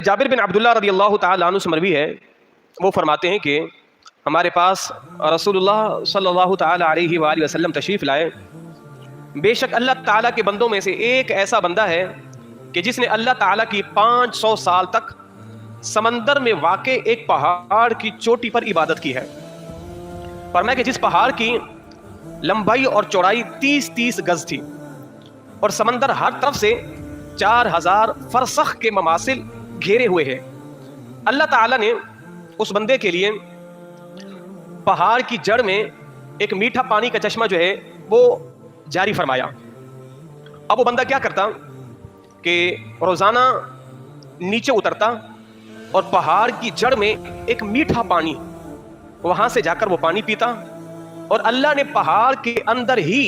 جابر بن عبداللہ رضی اللہ تعالیٰ عنہ سے مروی ہے، وہ فرماتے ہیں کہ ہمارے پاس رسول اللہ صلی اللہ تعالیٰ علیہ وآلہ وسلم تشریف لائے۔ بے شک اللہ تعالیٰ کے بندوں میں سے ایک ایسا بندہ ہے کہ جس نے اللہ تعالیٰ کی 500 سال تک سمندر میں واقع ایک پہاڑ کی چوٹی پر عبادت کی ہے۔ فرمایا کہ جس پہاڑ کی لمبائی اور چوڑائی 30 گز تھی اور سمندر ہر طرف سے 4000 فرسخ کے مماثل گھیرے ہوئے ہیں۔ اللہ تعالیٰ نے اس بندے کے لیے پہاڑ کی جڑ میں ایک میٹھا پانی کا چشمہ جو ہے وہ جاری فرمایا۔ اب وہ بندہ کیا کرتا کہ روزانہ نیچے اترتا اور پہاڑ کی جڑ میں ایک میٹھا پانی، وہاں سے جا کر وہ پانی پیتا، اور اللہ نے پہاڑ کے اندر ہی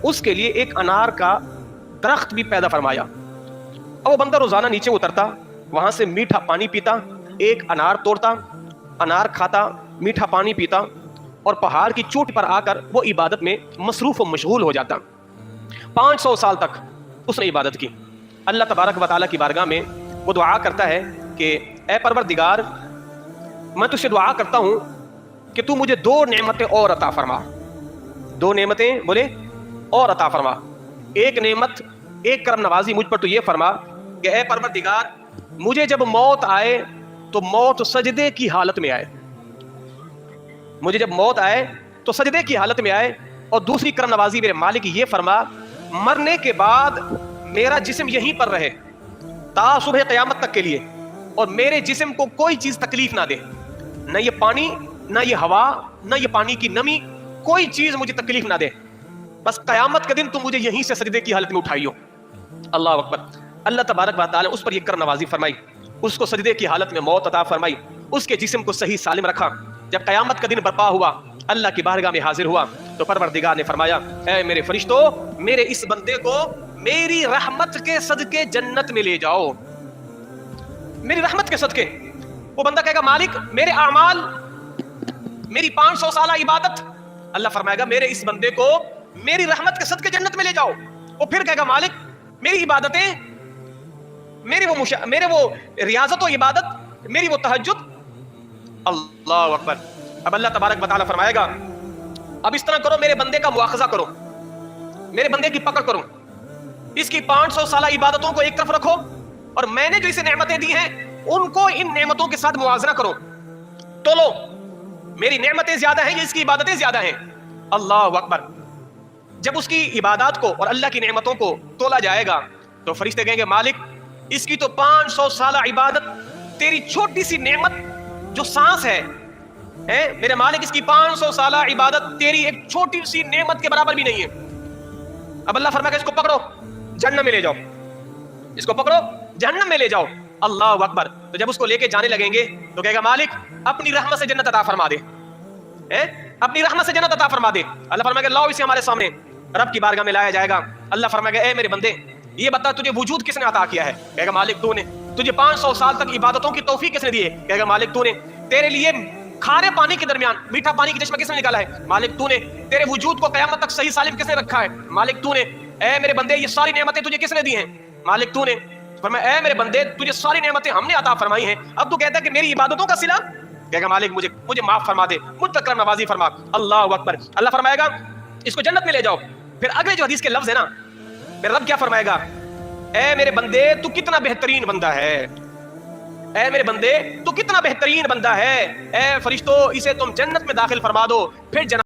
اس کے لیے ایک انار کا درخت بھی پیدا فرمایا۔ اب وہ بندہ روزانہ نیچے اترتا، وہاں سے میٹھا پانی پیتا، ایک انار توڑتا، انار کھاتا، میٹھا پانی پیتا، اور پہاڑ کی چوٹ پر آ کر وہ عبادت میں مصروف و مشغول ہو جاتا۔ 500 سال تک اس نے عبادت کی۔ اللہ تبارک و تعالیٰ کی بارگاہ میں وہ دعا کرتا ہے کہ اے پروردگار، میں تجھ سے دعا کرتا ہوں کہ تو مجھے 2 نعمتیں اور عطا فرما۔ 2 نعمتیں بولے اور عطا فرما۔ ایک نعمت، ایک کرم نوازی مجھ پر تو یہ فرما کہ اے پروردگار، مجھے جب موت آئے تو موت سجدے کی حالت میں آئے۔ مجھے جب موت آئے تو سجدے کی حالت میں آئے۔ اور دوسری کرم نوازی میرے مالک یہ فرما، مرنے کے بعد میرا جسم یہیں پر رہے تا صبح قیامت تک کے لیے، اور میرے جسم کو کوئی چیز تکلیف نہ دے، نہ یہ پانی، نہ یہ ہوا، نہ یہ پانی کی نمی، کوئی چیز مجھے تکلیف نہ دے، بس قیامت کے دن تم مجھے یہیں سے سجدے کی حالت میں اٹھائیو۔ اللہ اکبر۔ اللہ تبارک و تعالی اس پر یہ کرم نوازی فرمائی، اس کو سجدے کی حالت میں موت عطا فرمائی، اس کے جسم کو صحیح سالم رکھا۔ جب قیامت کا دن برپا ہوا، اللہ کی بارگاہ میں حاضر ہوا، تو پروردگار نے فرمایا، اے میرے فرشتوں، میرے اس بندے کو میری رحمت کے صدقے جنت میں لے جاؤ، میری رحمت کے صدقے۔ وہ بندہ کہے گا مالک میرے اعمال، میری 500 سالہ عبادت، اللہ فرمائے گا میرے اس بندے کو میری رحمت کے صدقے جنت میں لے جاؤ۔ وہ پھر کہے گا مالک میری عبادتیں، میرے وہ ریاضت و عبادت، میری وہ تہجد۔ اللہ اکبر۔ اب اللہ تبارک و تعالی فرمائے گا اب اس طرح کرو، میرے بندے کا مواخذہ کرو، میرے بندے کی پکڑ کرو، اس کی 500 سالہ عبادتوں کو ایک طرف رکھو، اور میں نے جو اسے نعمتیں دی ہیں ان کو ان نعمتوں کے ساتھ موازنہ کرو، تو لو میری نعمتیں زیادہ ہیں یا اس کی عبادتیں زیادہ ہیں۔ اللہ اکبر۔ جب اس کی عبادات کو اور اللہ کی نعمتوں کو تولا جائے گا تو فرشتے کہیں گے مالک اس کی تو 500 سالہ عبادت، تیری چھوٹی سی نعمت جو سانس ہے میرے مالک، اس کی 500 سالہ عبادت تیری ایک چھوٹی سی نعمت کے برابر بھی نہیں ہے۔ اب اللہ فرمائے گا اس کو پکڑو جہنم میں لے جاؤ، اس کو پکڑو جہنم میں لے جاؤ۔ اللہ اکبر۔ تو جب اس کو لے کے جانے لگیں گے تو کہے گا مالک اپنی رحمت سے جنت عطا فرما دے، اپنی رحمت سے جنت عطا فرما دے۔ اللہ فرمائے گا لاؤ اسے ہمارے سامنے، رب کی بارگاہ میں لایا جائے گا۔ اللہ فرمائے گا اے میرے بندے یہ بتا تجھے وجود کس نے عطا کیا ہے؟ کہے گا مالک تو نے۔ تجھے 500 سال تک عبادتوں کی توفیق کس نے دی ہے؟ کہے گا مالک تو نے۔ تیرے لیے کھارے پانی کے درمیان میٹھا پانی کی چشمہ کس نے نکالا ہے؟ مالک تو نے۔ تیرے وجود کو قیامت تک صحیح سالم کس نے رکھا ہے؟ مالک تو نے۔ اے میرے بندے یہ ساری نعمتیں تجھے کس نے دی ہیں؟ مالک تو نے۔ فرمایا اے میرے بندے تجھے ساری نعمتیں ہم نے عطا فرمائی ہیں، اب تو کہتا ہے کہ میری عبادتوں کا صلہ؟ کہے گا مالک مجھے معاف فرما دے، مجھ پر کرم نوازی فرما۔ اللہ اکبر۔ اللہ فرمائے گا اس کو جنت میں لے جاؤ۔ پھر اگلے جو حدیث کے لفظ ہے نا، پھر رب کیا فرمائے گا؟ اے میرے بندے تو کتنا بہترین بندہ ہے، اے میرے بندے تو کتنا بہترین بندہ ہے، اے فرشتوں اسے تم جنت میں داخل فرما دو۔ پھر